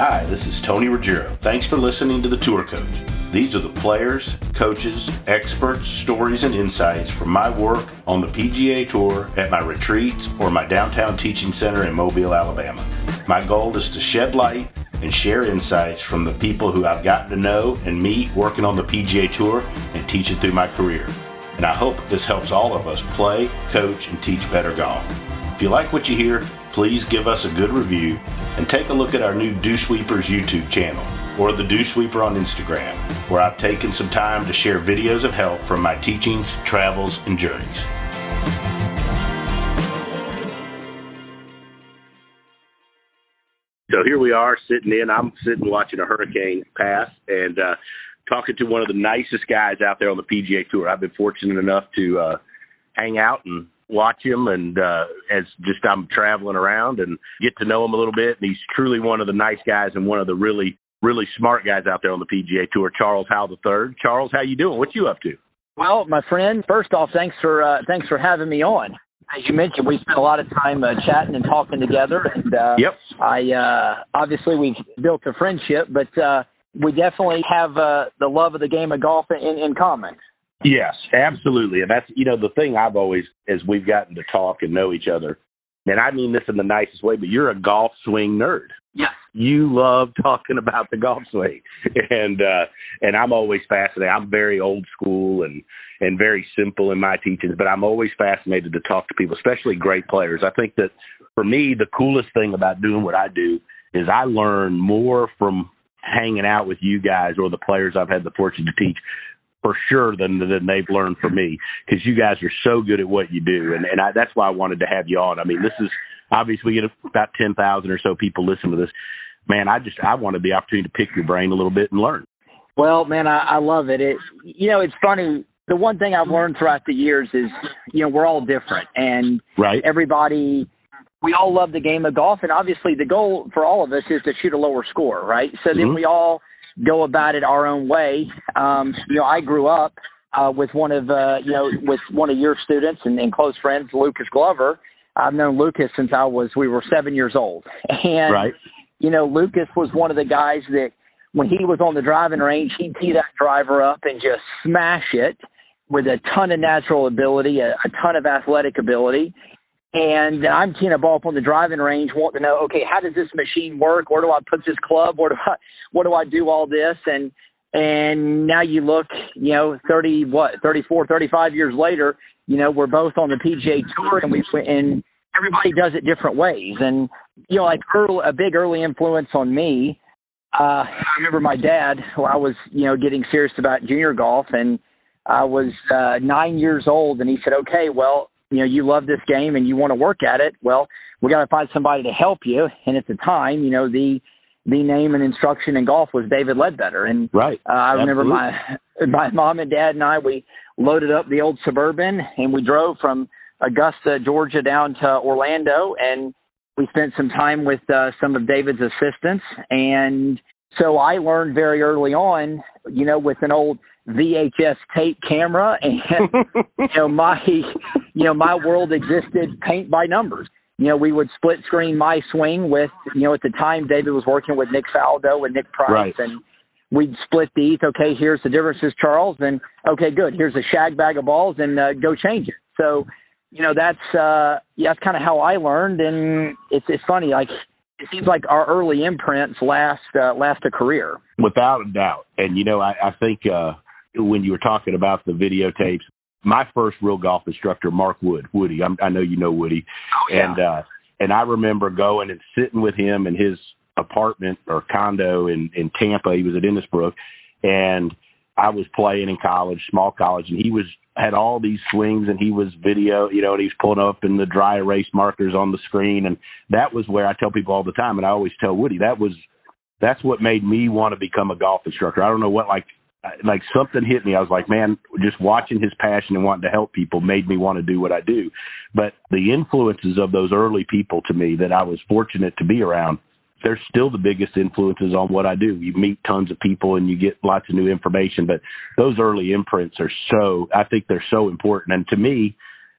Hi, this is Tony Ruggiero. Thanks for listening to The Tour Coach. These are the players, coaches, experts, stories, and insights from my work on the PGA Tour at my retreats or my downtown teaching center in Mobile, Alabama. My goal is to shed light and share insights from the people who I've gotten to know and meet working on the PGA Tour and teach it through my career. And I hope this helps all of us play, coach, and teach better golf. If you like what you hear, please give us a good review and take a look at our new Dew Sweepers YouTube channel or the Dew Sweeper on Instagram, where I've taken some time to share videos of help from my teachings, travels, and journeys. So here we are I'm sitting watching a hurricane pass and talking to one of the nicest guys out there on the PGA Tour. I've been fortunate enough to hang out and watch him, and I'm traveling around and get to know him a little bit. And he's truly one of the nice guys and one of the really, really smart guys out there on the PGA Tour, Charles Howell III. Charles, how you doing? What you up to? Well, my friend, first off, thanks for having me on. As you mentioned, we spent a lot of time chatting and talking together, and Yep. Obviously we've built a friendship, but we definitely have the love of the game of golf in common. Yes, absolutely. And that's, the thing I've always, as we've gotten to talk and know each other, and I mean this in the nicest way, but you're a golf swing nerd. Yes. You love talking about the golf swing. And I'm always fascinated. I'm very old school and very simple in my teachings, but I'm always fascinated to talk to people, especially great players. I think that for me, the coolest thing about doing what I do is I learn more from hanging out with you guys or the players I've had the fortune to teach, for sure, than they've learned from me, because you guys are so good at what you do. And that's why I wanted to have you on. I mean, this is obviously we get about 10,000 or so people listen to this. Man, I wanted the opportunity to pick your brain a little bit and learn. Well, man, I love it. It's funny. The one thing I've learned throughout the years is, we're all different, and right. We all love the game of golf, and obviously the goal for all of us is to shoot a lower score, right? So then we all go about it our own way. I grew up with one of your students and close friends, Lucas Glover. I've known Lucas since we were 7 years old. And, right. Lucas was one of the guys that when he was on the driving range, he'd tee that driver up and just smash it with a ton of natural ability, a ton of athletic ability. And I'm teeing a ball up on the driving range, wanting to know, okay, how does this machine work? Where do I put this club? What do I do all this? And now you look, 34, 35 years later, we're both on the PGA Tour, and everybody does it different ways. And, a big early influence on me, I remember my dad, when I was, getting serious about junior golf, and I was 9 years old, and he said, okay, well, you love this game and you want to work at it. Well, we got to find somebody to help you. And at the time, the name and instruction in golf was David Ledbetter. And right. I remember my mom and dad and I, we loaded up the old Suburban and we drove from Augusta, Georgia down to Orlando, and we spent some time with some of David's assistants. And so I learned very early on, with an old VHS tape camera, and my world existed paint by numbers. We would split screen my swing with, at the time David was working with Nick Faldo and Nick Price, right. And we'd split these. Okay, here's the differences, Charles. And okay, good. Here's a shag bag of balls, and go change it. So, that's kind of how I learned. And it's funny, like it seems like our early imprints last a career. Without a doubt. And I think when you were talking about the videotapes, my first real golf instructor, Mark Woody. I know you know Woody. Oh, yeah. And I remember going and sitting with him in his apartment or condo in Tampa. He was at Innisbrook, and I was playing in college, small college, and he had all these swings, and he was and he was pulling up in the dry erase markers on the screen, and that was where I tell people all the time, and I always tell Woody that's what made me want to become a golf instructor. I don't know what, like something hit me. I was like, man, just watching his passion and wanting to help people made me want to do what I do. But the influences of those early people to me that I was fortunate to be around, they're still the biggest influences on what I do. You meet tons of people and you get lots of new information, but those early imprints I think they're so important. And to me,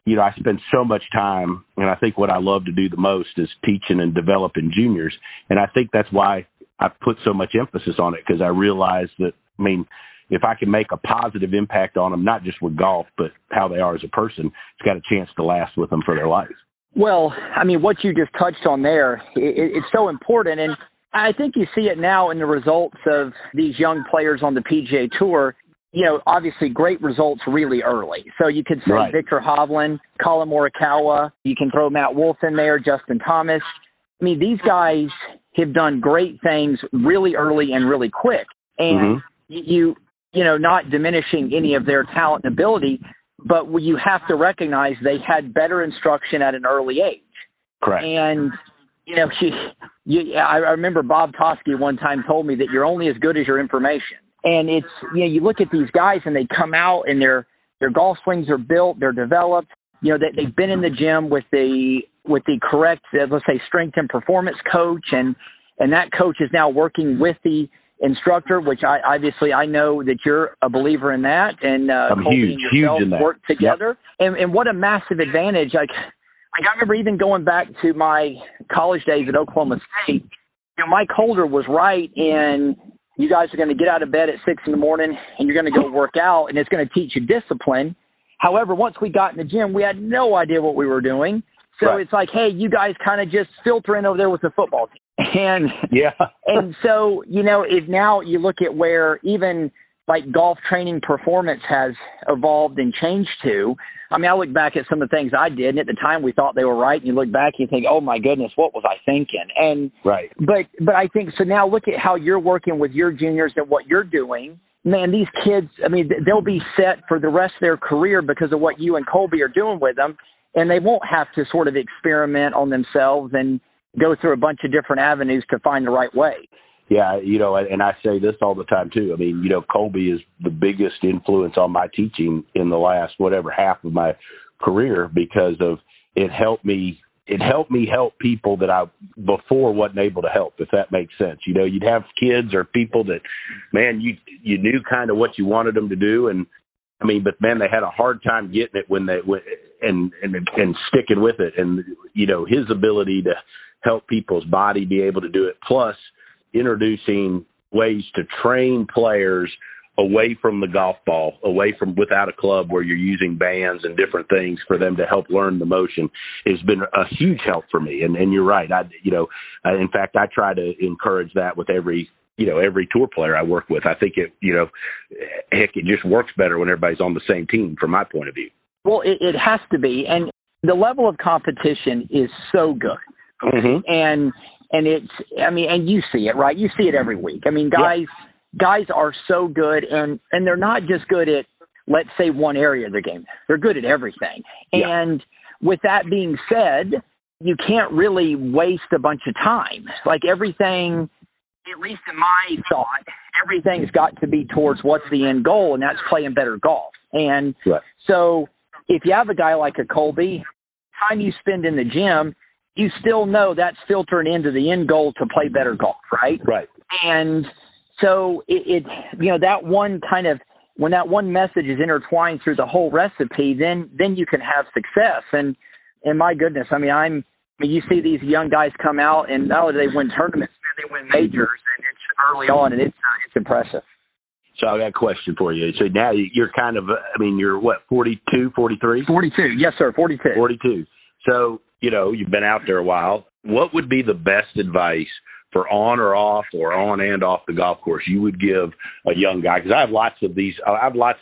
I spend so much time, and I think what I love to do the most is teaching and developing juniors. And I think that's why I put so much emphasis on it because I realized that, I mean, if I can make a positive impact on them, not just with golf, but how they are as a person, it's got a chance to last with them for their life. Well, I mean, what you just touched on there, it's so important. And I think you see it now in the results of these young players on the PGA Tour. You know, obviously great results really early. So you could say Right. Victor Hovland, Colin Morikawa, you can throw Matt Wolff in there, Justin Thomas. I mean, these guys have done great things really early and really quick. And you know, not diminishing any of their talent and ability, but you have to recognize they had better instruction at an early age. Correct. And, you know, I remember Bob Toski one time told me that you're only as good as your information. And it's, you know, you look at these guys and they come out and their golf swings are built, they're developed, you know, they've been in the gym with the correct, let's say, strength and performance coach. And that coach is now working with the instructor, which I know that you're a believer in that. And I'm Colby and yourself huge in that. work together. Yep. And what a massive advantage. Like I remember even going back to my college days at Oklahoma State, you know, Mike Holder was right in you guys are going to get out of bed at 6 a.m. and you're going to go work out, and it's going to teach you discipline. However, once we got in the gym, we had no idea what we were doing. So Right. It's like, hey, you guys kind of just filter in over there with the football team. And Yeah. and so, you know, if now you look at where even like golf training performance has evolved and changed to, I mean, I look back at some of the things I did, and at the time we thought they were right, and you look back and you think, oh my goodness, what was I thinking? And Right. But I think so now look at how you're working with your juniors and what you're doing. Man, these kids, I mean, they'll be set for the rest of their career because of what you and Colby are doing with them, and they won't have to sort of experiment on themselves and go through a bunch of different avenues to find the right way. Yeah, you know, and I say this all the time too. I mean, you know, Colby is the biggest influence on my teaching in the last half of my career because of it helped me help people that I before wasn't able to help, if that makes sense. You know, you'd have kids or people that, man, you knew kind of what you wanted them to do, and I mean, but man, they had a hard time getting it when they and sticking with it, and you know, his ability to help people's body be able to do it, plus introducing ways to train players away from the golf ball, away from without a club where you're using bands and different things for them to help learn the motion has been a huge help for me. And you're right. In fact, I try to encourage that with every tour player I work with. I think it just works better when everybody's on the same team from my point of view. Well, it has to be. And the level of competition is so good. Mm-hmm. And it's, I mean, and you see it, right? You see it every week. I mean, guys are so good, and they're not just good at, let's say, one area of the game. They're good at everything. Yeah. And with that being said, you can't really waste a bunch of time. Like everything, at least in my thought, everything's got to be towards what's the end goal, and that's playing better golf. And so if you have a guy like a Colby, time you spend in the gym, you still know that's filtering into the end goal to play better golf, right? Right. And so it that one kind of, when that one message is intertwined through the whole recipe, then you can have success. And my goodness, I mean, you see these young guys come out and not only do they win tournaments, they win majors, and it's early on, and it's impressive. So I got a question for you. So now you're kind of, I mean, you're what, 42, 43? 42. Yes, sir. 42. 42. So, you've been out there a while. What would be the best advice for on or off or on and off the golf course you would give a young guy? Because I have lots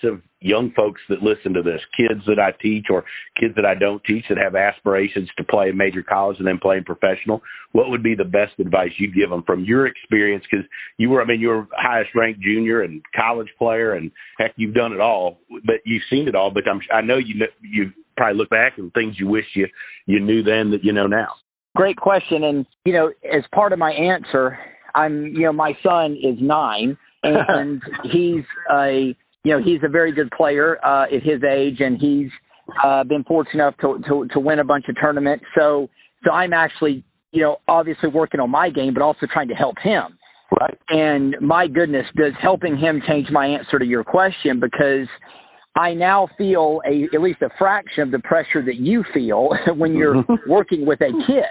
of young folks that listen to this, kids that I teach or kids that I don't teach that have aspirations to play in major college and then playing professional. What would be the best advice you'd give them from your experience? Because you were highest ranked junior and college player, and heck, you've done it all, but you've seen it all. But I know you probably look back and things you wish you knew then that you know now. Great question. And, as part of my answer, my son is 9 and he's a very good player at his age, and he's been fortunate enough to win a bunch of tournaments. So I'm actually, obviously working on my game, but also trying to help him. Right. And my goodness, does helping him change my answer to your question, because I now feel at least a fraction of the pressure that you feel when you're working with a kid.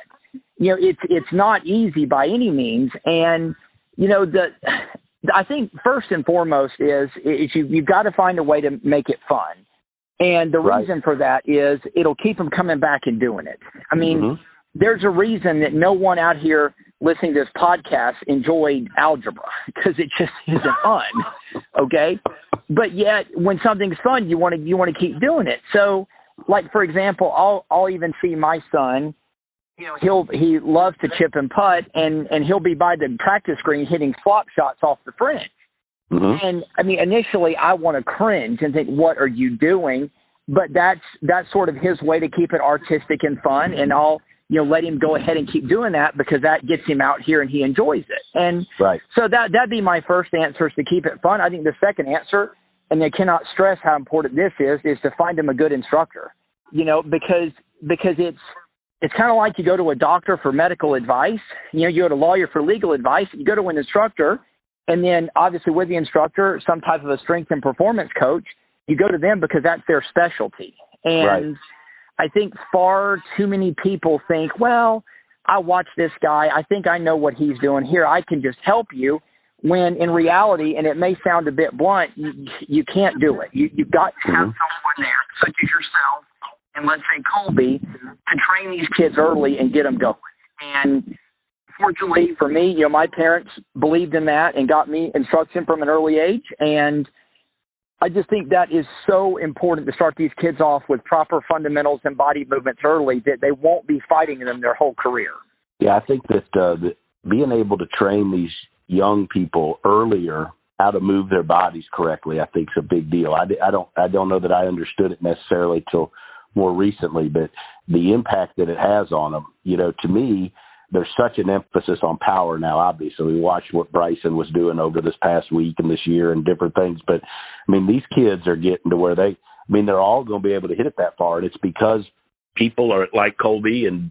It's not easy by any means. And, I think first and foremost is you've got to find a way to make it fun. And the reason for that is it'll keep them coming back and doing it. I mean, there's a reason that no one out here listening to this podcast enjoyed algebra, because it just isn't fun. Okay. But yet when something's fun, you want to keep doing it. So like, for example, I'll even see my son, he loves to chip and putt, and he'll be by the practice green hitting slop shots off the fringe. And I mean, initially I want to cringe and think, what are you doing? But that's sort of his way to keep it artistic and fun. And I'll, let him go ahead and keep doing that, because that gets him out here and he enjoys it. And so that'd be my first answer, is to keep it fun. I think the second answer, and they cannot stress how important this is to find him a good instructor, because it's kind of like you go to a doctor for medical advice, you go to a lawyer for legal advice, you go to an instructor, and then obviously with the instructor, some type of a strength and performance coach, you go to them because that's their specialty. And I think far too many people think, well, I watch this guy, I think I know what he's doing here, I can just help you, when in reality, and it may sound a bit blunt, you can't do it. You've got to have someone there, such as yourself, and let's say Colby, to train these kids early and get them going. And fortunately for me, my parents believed in that and got me instruction from an early age. And I just think that is so important, to start these kids off with proper fundamentals and body movements early, that they won't be fighting them their whole career. Yeah, I think that being able to train these young people earlier how to move their bodies correctly, I think, is a big deal. I don't know that I understood it necessarily till more recently, but the impact that it has on them, to me, there's such an emphasis on power now. Obviously, we watched what Bryson was doing over this past week and this year and different things. But I mean, these kids are getting to where they're all going to be able to hit it that far. And it's because people are like Colby and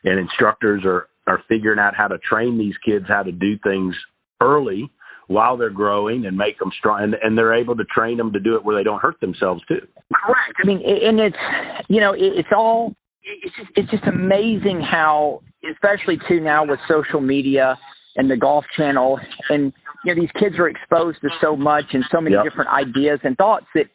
instructors are figuring out how to train these kids how to do things early while they're growing and make them strong. And they're able to train them to do it where they don't hurt themselves too. Correct. I mean, and it's just amazing how, especially too now with social media and the Golf Channel, and these kids are exposed to so much and so many different ideas and thoughts, that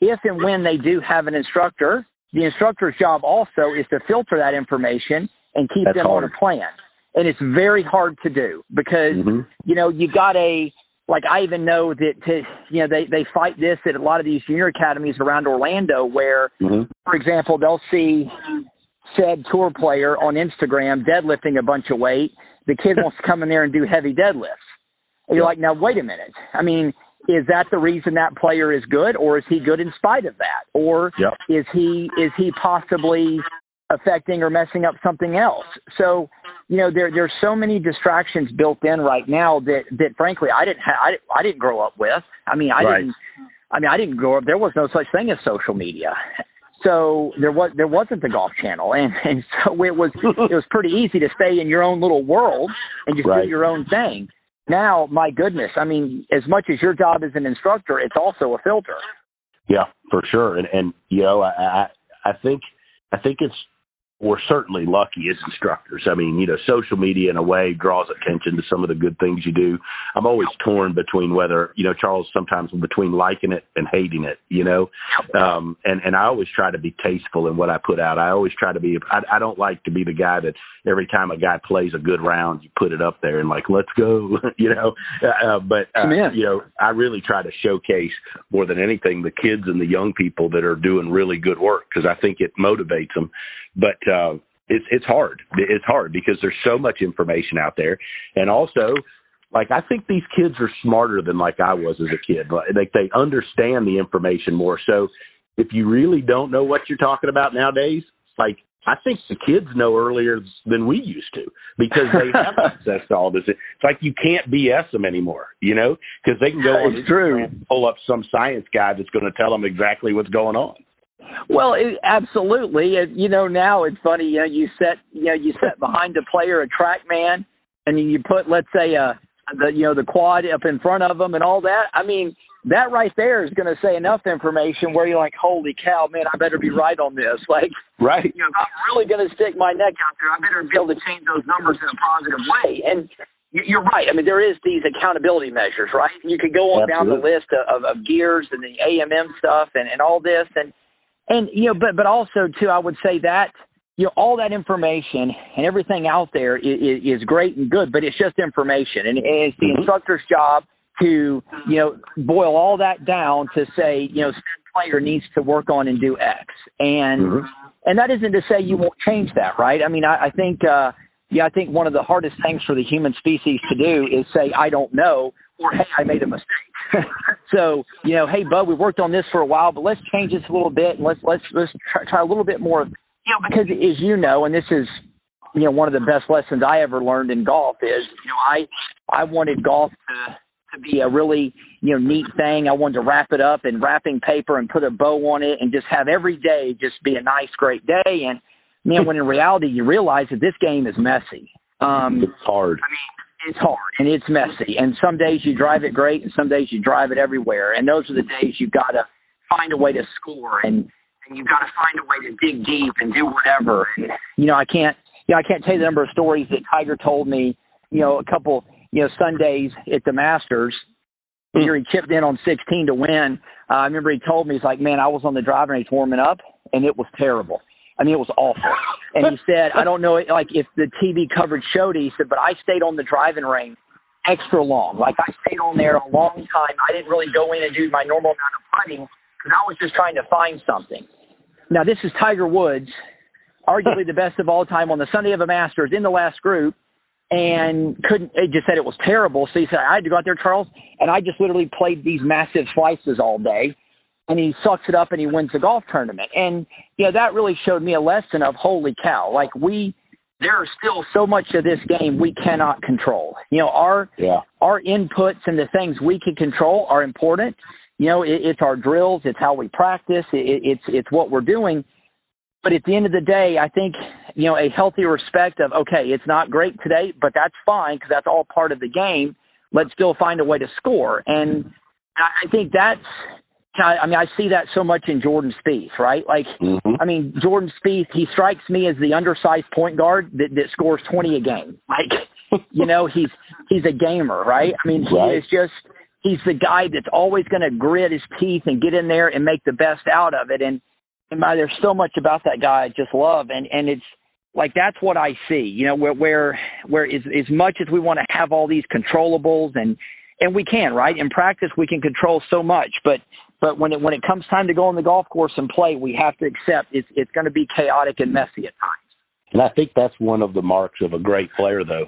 if and when they do have an instructor, the instructor's job also is to filter that information and keep them on a plan. And it's very hard to do, because you got like, I even know that they fight this at a lot of these junior academies around Orlando, where, for example, they'll see said tour player on Instagram deadlifting a bunch of weight. The kid wants to come in there and do heavy deadlifts. And you're like, now, wait a minute. I mean, is that the reason that player is good, or is he good in spite of that? Or is he possibly affecting or messing up something else? So, there's so many distractions built in right now that frankly, I didn't grow up with. I didn't grow up. There was no such thing as social media. So there wasn't the Golf Channel, and so it was pretty easy to stay in your own little world and just do your own thing. Now, my goodness, I mean, as much as your job as an instructor, it's also a filter. Yeah, for sure. And I think it's, we're certainly lucky as instructors. I mean, social media in a way draws attention to some of the good things you do. I'm always torn between whether, Charles, sometimes between liking it and hating it, and I always try to be tasteful in what I put out. I always try to be, I don't like to be the guy that every time a guy plays a good round, you put it up there and like, let's go, but I really try to showcase more than anything the kids and the young people that are doing really good work, because I think it motivates them. But it's hard. It's hard because there's so much information out there. And also, like, I think these kids are smarter than like I was as a kid. Like, they understand the information more. So if you really don't know what you're talking about nowadays, like, I think the kids know earlier than we used to, because they have access to all this. It's like you can't BS them anymore, because they can go on Instagram and pull up some science guy that's going to tell them exactly what's going on. Well, absolutely. Now it's funny. You set behind a player, a track man, and you put, let's say, the quad up in front of them and all that. I mean, that right there is going to say enough information where you're like, holy cow, man, I better be right on this. Like, right. If I'm really going to stick my neck out there, I better be able to change those numbers in a positive way. And You're right. I mean, there is these accountability measures, right? You could go on down the list of gears and the AMM stuff and all this. And but also, too, I would say that, all that information and everything out there is great and good, but it's just information. And it's the instructor's job to, boil all that down to say, said player needs to work on and do X. And that isn't to say you won't change that, right? I mean, I think one of the hardest things for the human species to do is say, I don't know, or, hey, I made a mistake. So, hey, bud, we worked on this for a while, but let's change this a little bit, and let's try a little bit more. Because as you know, and this is, one of the best lessons I ever learned in golf is, I wanted golf to be a really, neat thing. I wanted to wrap it up in wrapping paper and put a bow on it and just have every day just be a nice, great day. And, man, when in reality you realize that this game is messy. It's hard. I mean, it's hard and it's messy. And some days you drive it great and some days you drive it everywhere. And those are the days you've got to find a way to score and you've got to find a way to dig deep and do whatever. And, I can't tell you the number of stories that Tiger told me, a couple, Sundays at the Masters. Here he chipped in on 16 to win. I remember he told me, he's like, man, I was on the driving range warming up and it was terrible. I mean, it was awful. And he said, I don't know, like if the TV coverage showed it, he said, but I stayed on the driving range extra long. Like I stayed on there a long time. I didn't really go in and do my normal amount of putting because I was just trying to find something. Now, this is Tiger Woods, arguably the best of all time on the Sunday of the Masters in the last group, and it just said it was terrible. So he said, I had to go out there, Charles, and I just literally played these massive slices all day. And he sucks it up and he wins the golf tournament. And, that really showed me a lesson of, holy cow, like there is still so much of this game we cannot control. Our inputs and the things we can control are important. It's our drills. It's how we practice. It's what we're doing. But at the end of the day, I think, a healthy respect of, okay, it's not great today, but that's fine because that's all part of the game. Let's still find a way to score. And I think I see that so much in Jordan Spieth, right? Like, I mean, Jordan Spieth, he strikes me as the undersized point guard that scores 20 a game. Like, he's a gamer, right? I mean, he's the guy that's always going to grit his teeth and get in there and make the best out of it. And there's so much about that guy I just love. And it's like, that's what I see, where as much as we want to have all these controllables and we can, right? In practice, we can control so much, but when it comes time to go on the golf course and play, we have to accept it's going to be chaotic and messy at times. And I think that's one of the marks of a great player, though,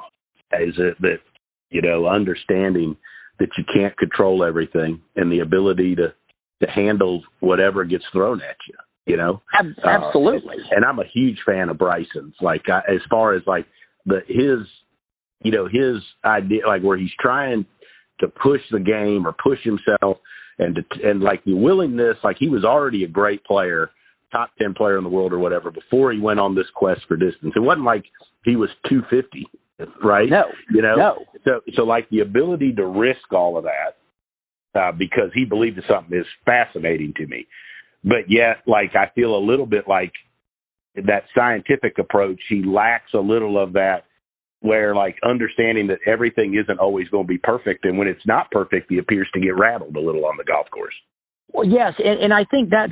is that understanding that you can't control everything and the ability to handle whatever gets thrown at you. Absolutely. And I'm a huge fan of Bryson's. Like as far as like his idea, like where he's trying to push the game or push himself. And like the willingness, like he was already a great player, top 10 player in the world or whatever, before he went on this quest for distance. It wasn't like he was 250, right? No. No. So like the ability to risk all of that because he believed in something is fascinating to me. But yet, like I feel a little bit like that scientific approach, he lacks a little of that, where like understanding that everything isn't always going to be perfect. And when it's not perfect, he appears to get rattled a little on the golf course. Well, yes. And I think that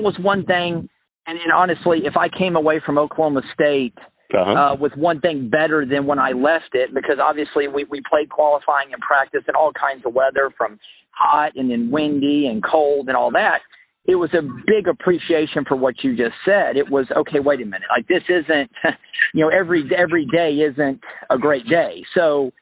was one thing. And honestly, if I came away from Oklahoma State with one thing better than when I left it, because obviously we played qualifying and practice in all kinds of weather, from hot and then windy and cold and all that. It was a big appreciation for what you just said. It was, okay, wait a minute. Like this isn't, every day isn't a great day. So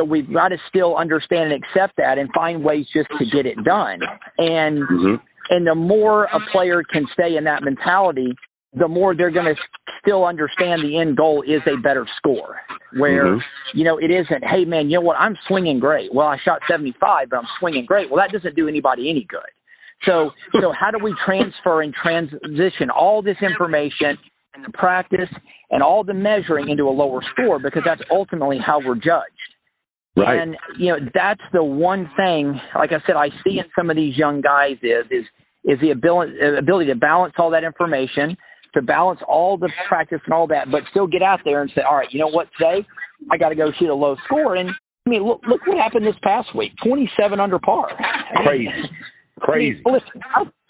we've got to still understand and accept that and find ways just to get it done. And the more a player can stay in that mentality, the more they're going to still understand the end goal is a better score. Where, it isn't, hey man, you know what? I'm swinging great. Well, I shot 75, but I'm swinging great. Well, that doesn't do anybody any good. So how do we transfer and transition all this information and the practice and all the measuring into a lower score? Because that's ultimately how we're judged. Right. And, that's the one thing, like I said, I see in some of these young guys is the ability to balance all that information, to balance all the practice and all that, but still get out there and say, all right, you know what, today I got to go shoot a low score. And I mean, look what happened this past week, 27 under par. Crazy. I mean, listen,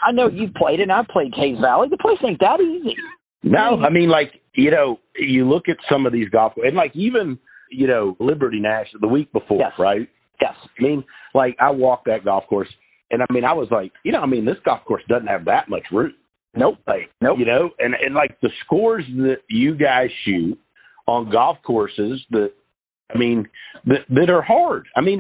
I know you've played it, and I've played Caves Valley. The place ain't that easy. No, I mean, like, you know, you look at some of these golf, and like even, you know, Liberty National the week before, yes. right? Yes. I mean, like, I walked that golf course, and I mean, I was like, you know, I mean, this golf course doesn't have that much room. Nope. Like, nope. You know, and like the scores that you guys shoot on golf courses that are hard. I mean,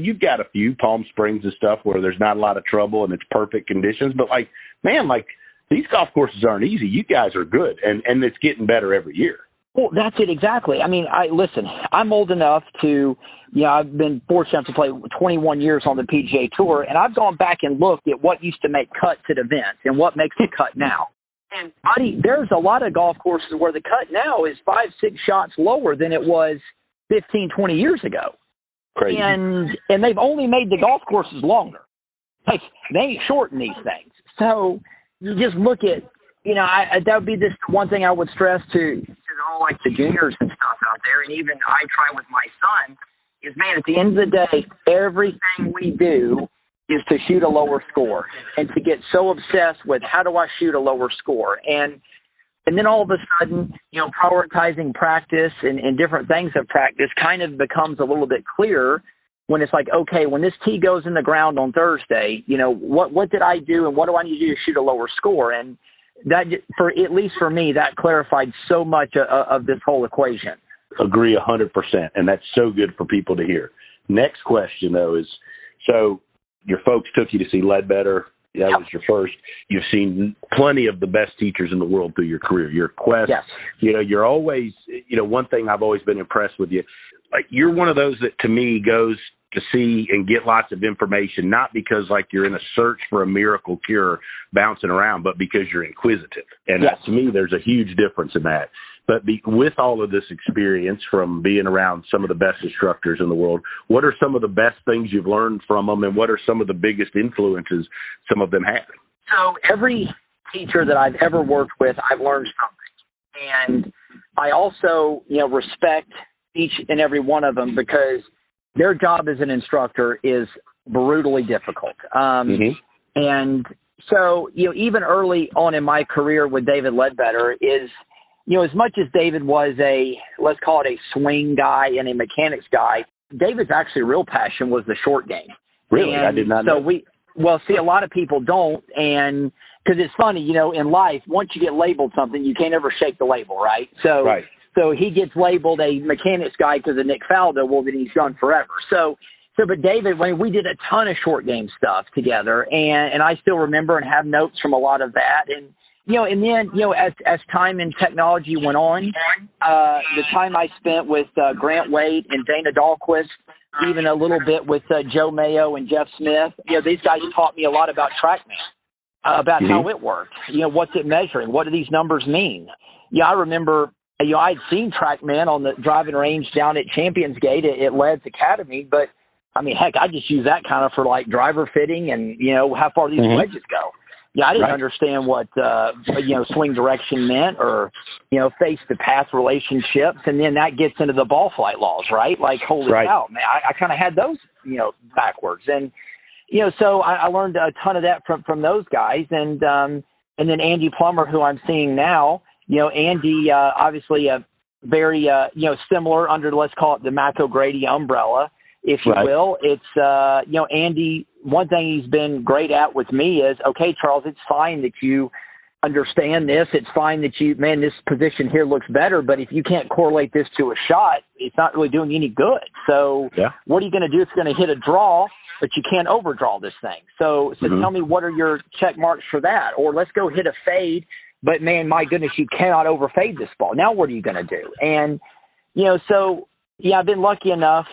you've got a few Palm Springs and stuff where there's not a lot of trouble and it's perfect conditions, but like, man, like these golf courses aren't easy. You guys are good, and it's getting better every year. Well, that's it exactly. I mean, listen, I'm old enough to, you know, I've been fortunate to play 21 years on the PGA Tour, and I've gone back and looked at what used to make cuts at events and what makes the cut now. And buddy, there's a lot of golf courses where the cut now is 5-6 shots lower than it was 15, 20 years ago. Crazy. And they've only made the golf courses longer. Like, they ain't shorting these things. So you just look at, you know, that would be this one thing I would stress to all like the juniors and stuff out there, and even I try with my son, is, man, at the end of the day, everything we do is to shoot a lower score and to get so obsessed with how do I shoot a lower score. And then all of a sudden, you know, prioritizing practice and different things of practice kind of becomes a little bit clearer when it's like, okay, when this tee goes in the ground on Thursday, you know, what did I do and what do I need to do to shoot a lower score? And that, for at least for me, that clarified so much of this whole equation. Agree 100%, and that's so good for people to hear. Next question, though, is, so your folks took you to see Ledbetter. That was your first. You've seen plenty of the best teachers in the world through your career. Your quest, yes. You know, you're always, you know, one thing I've always been impressed with you, like you're one of those that to me goes to see and get lots of information, not because like you're in a search for a miracle cure bouncing around, but because you're inquisitive. And yes. To me, there's a huge difference in that. But with all of this experience from being around some of the best instructors in the world, what are some of the best things you've learned from them, and what are some of the biggest influences some of them have? So every teacher that I've ever worked with, I've learned something. And I also, you know, respect each and every one of them because their job as an instructor is brutally difficult. And so, you know, even early on in my career with David Ledbetter is, you know, as much as David was let's call it a swing guy and a mechanics guy, David's actually real passion was the short game. Really? And I did not know. See, a lot of people don't. And because it's funny, you know, in life, once you get labeled something, you can't ever shake the label, right? So, right. So he gets labeled a mechanics guy because of Nick Faldo. Well, then he's done forever. But David, when we did a ton of short game stuff together, and I still remember and have notes from a lot of that. And, you know, and then, you know, as time and technology went on, the time I spent with Grant Wade and Dana Dahlquist, even a little bit with Joe Mayo and Jeff Smith, you know, these guys taught me a lot about TrackMan, about how it worked. You know, what's it measuring? What do these numbers mean? Yeah, I remember, you know, I'd seen TrackMan on the driving range down at Champions Gate at Led's Academy, but I mean, heck, I just use that kind of for like driver fitting and, you know, how far these wedges go. Yeah, I didn't understand what, you know, swing direction meant or, you know, face to path relationships. And then that gets into the ball flight laws, right? Like, holy cow, man, I kind of had those, you know, backwards. And, you know, so I learned a ton of that from those guys. And then Andy Plummer, who I'm seeing now, you know, Andy, obviously very, you know, similar under, let's call it the Mac O'Grady umbrella, if you will. It's, you know, Andy, one thing he's been great at with me is, okay, Charles, it's fine that you understand this. It's fine that you, man, this position here looks better, but if you can't correlate this to a shot, it's not really doing you any good. So what are you going to do? It's going to hit a draw, but you can't overdraw this thing. So tell me, what are your check marks for that? Or let's go hit a fade, but man, my goodness, you cannot overfade this ball. Now what are you going to do? And, you know, so, yeah, I've been lucky enough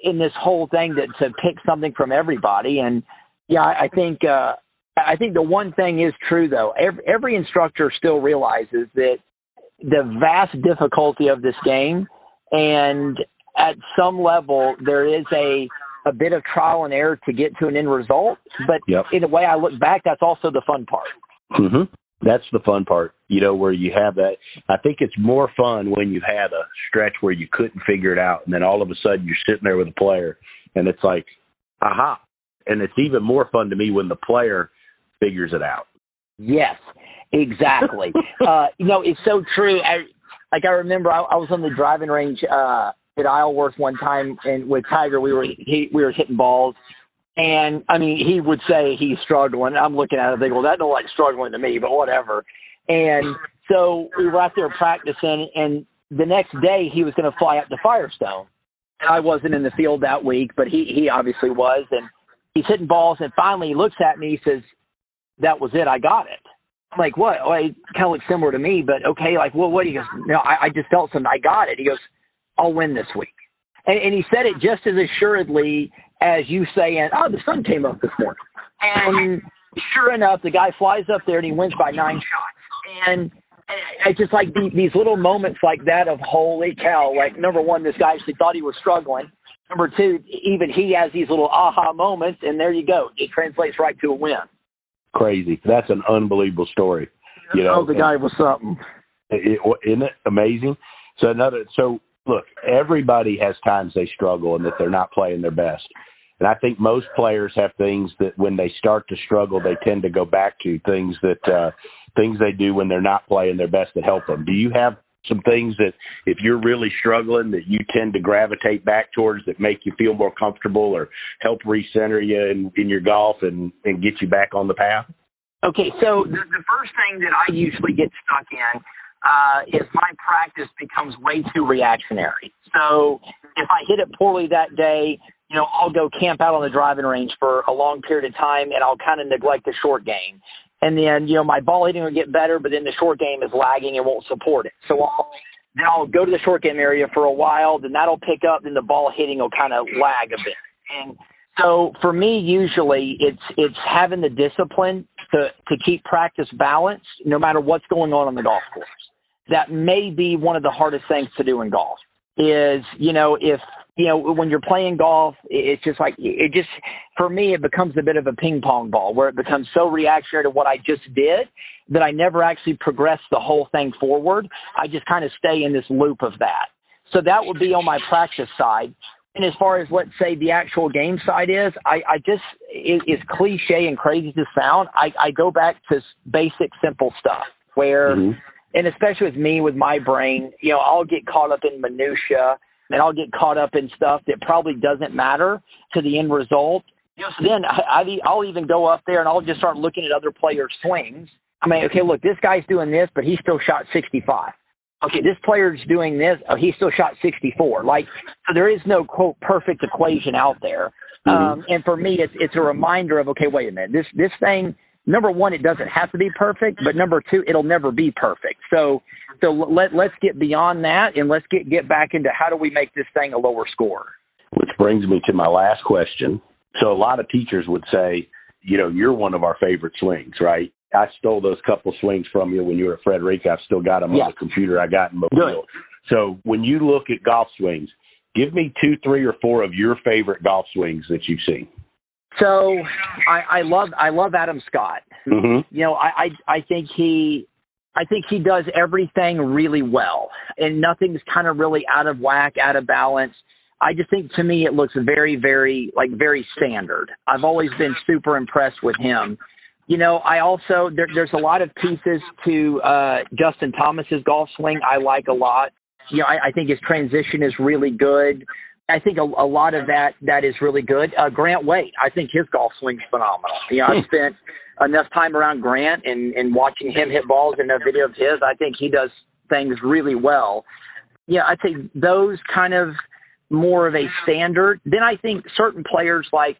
in this whole thing to pick something from everybody. And, yeah, I think the one thing is true, though. Every instructor still realizes that the vast difficulty of this game, and at some level there is a bit of trial and error to get to an end result. But in a way I look back, that's also the fun part. That's the fun part, where you have that. I think it's more fun when you had a stretch where you couldn't figure it out, and then all of a sudden you're sitting there with a player, and it's like, aha. And it's even more fun to me when the player figures it out. Yes, exactly. It's so true. I remember I was on the driving range at Isleworth one time, and with Tiger, we were hitting balls. And, he would say he's struggling. I'm looking at it, they go, that don't like struggling to me, but whatever. And so we were out there practicing, and the next day he was going to fly up to Firestone. And I wasn't in the field that week, but he obviously was. And he's hitting balls, and finally he looks at me, he says, that was it, I got it. I'm like, what? Well, it kind of looks similar to me, but okay, like, well, what? He goes, no, I just felt something, I got it. He goes, I'll win this week. And he said it just as assuredly as you saying, the sun came up this morning. And sure enough, the guy flies up there and he wins by 9 shots. And I just like these little moments like that of, holy cow, like, number one, this guy actually thought he was struggling. Number two, even he has these little aha moments, and there you go. It translates right to a win. Crazy. That's an unbelievable story. The guy was something. Isn't it amazing? So look, everybody has times they struggle and that they're not playing their best. And I think most players have things that when they start to struggle, they tend to go back to things they do when they're not playing their best that help them. Do you have some things that if you're really struggling that you tend to gravitate back towards that make you feel more comfortable or help recenter you in your golf and get you back on the path? Okay, so the first thing that I usually get stuck in is my practice becomes way too reactionary. So if I hit it poorly that day, I'll go camp out on the driving range for a long period of time, and I'll kind of neglect the short game. And then, my ball hitting will get better, but then the short game is lagging and won't support it. So I'll go to the short game area for a while, then that'll pick up, then the ball hitting will kind of lag a bit. And so for me, usually it's having the discipline to keep practice balanced no matter what's going on the golf course. That may be one of the hardest things to do in golf is, if, when you're playing golf, it's just like, for me, it becomes a bit of a ping pong ball where it becomes so reactionary to what I just did that I never actually progress the whole thing forward. I just kind of stay in this loop of that. So that would be on my practice side. And as far as, let's say, the actual game side is, it's cliche and crazy to sound. I go back to basic, simple stuff where, and especially with me, with my brain, I'll get caught up in minutia and I'll get caught up in stuff that probably doesn't matter to the end result. So then I'll even go up there and I'll just start looking at other players' swings. Okay, look, this guy's doing this, but he still shot 65. Okay, this player's doing this. Oh, he still shot 64. So there is no, quote, perfect equation out there. And for me, it's a reminder of, okay, wait a minute. This thing, number one, it doesn't have to be perfect, but number two, it'll never be perfect. So let's get beyond that, and let's get back into how do we make this thing a lower score. Which brings me to my last question. So a lot of teachers would say, you're one of our favorite swings, right? I stole those couple swings from you when you were at Frederica. I've still got them on the computer I got in Mobile. So when you look at golf swings, give me 2, 3, or 4 of your favorite golf swings that you've seen. So I love Adam Scott. I think he does everything really well, and nothing's kind of really out of whack, out of balance. I just think, to me, it looks very, very, very standard. I've always been super impressed with him. I also, there's a lot of pieces to Justin Thomas's golf swing I like a lot. I think his transition is really good. I think a lot of that is really good. Grant Wade, I think his golf swing's phenomenal. I've spent enough time around Grant and watching him hit balls in a video of his. I think he does things really well. I'd say those kind of more of a standard. Then I think certain players like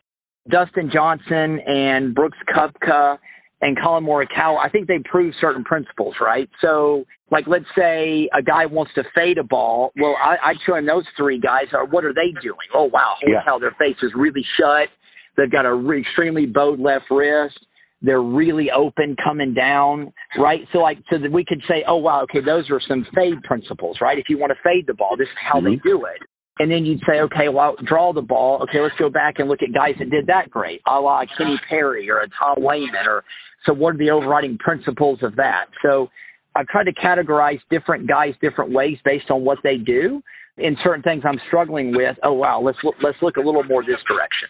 Dustin Johnson and Brooks Koepka and Colin Morikawa, I think they prove certain principles, right? So, let's say a guy wants to fade a ball. Well, I'd show him those 3 guys. What are they doing? Oh, wow. Holy cow, their face is really shut. They've got a extremely bowed left wrist. They're really open coming down, right? So that we could say, oh, wow, okay, those are some fade principles, right? If you want to fade the ball, this is how they do it. And then you'd say, okay, well, draw the ball. Okay, let's go back and look at guys that did that great, a la Kenny Perry or a Tom Lehman or So what are the overriding principles of that? So I've tried to categorize different guys different ways based on what they do. In certain things I'm struggling with, oh, wow, let's look a little more this direction.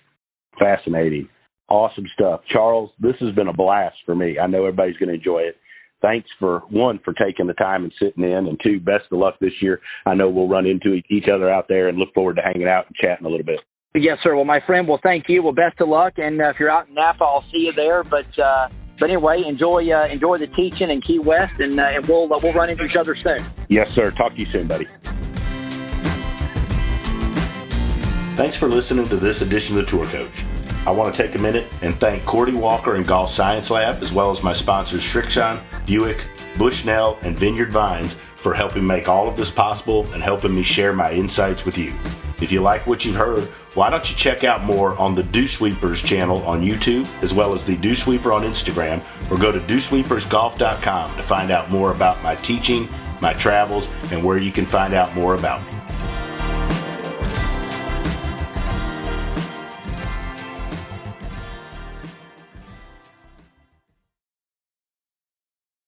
Fascinating. Awesome stuff. Charles, this has been a blast for me. I know everybody's going to enjoy it. Thanks for taking the time and sitting in, and two, best of luck this year. I know we'll run into each other out there and look forward to hanging out and chatting a little bit. Yes, sir. Well, my friend, well, thank you. Well, best of luck. And if you're out in Napa, I'll see you there. But anyway, enjoy the teaching in Key West, and we'll run into each other soon. Yes, sir. Talk to you soon, buddy. Thanks for listening to this edition of the Tour Coach. I want to take a minute and thank Cordy Walker and Golf Science Lab, as well as my sponsors Srixon, Buick, Bushnell, and Vineyard Vines for helping make all of this possible and helping me share my insights with you. If you like what you've heard, why don't you check out more on the Dew Sweepers channel on YouTube, as well as the Dew Sweeper on Instagram, or go to dewsweepersgolf.com to find out more about my teaching, my travels, and where you can find out more about me.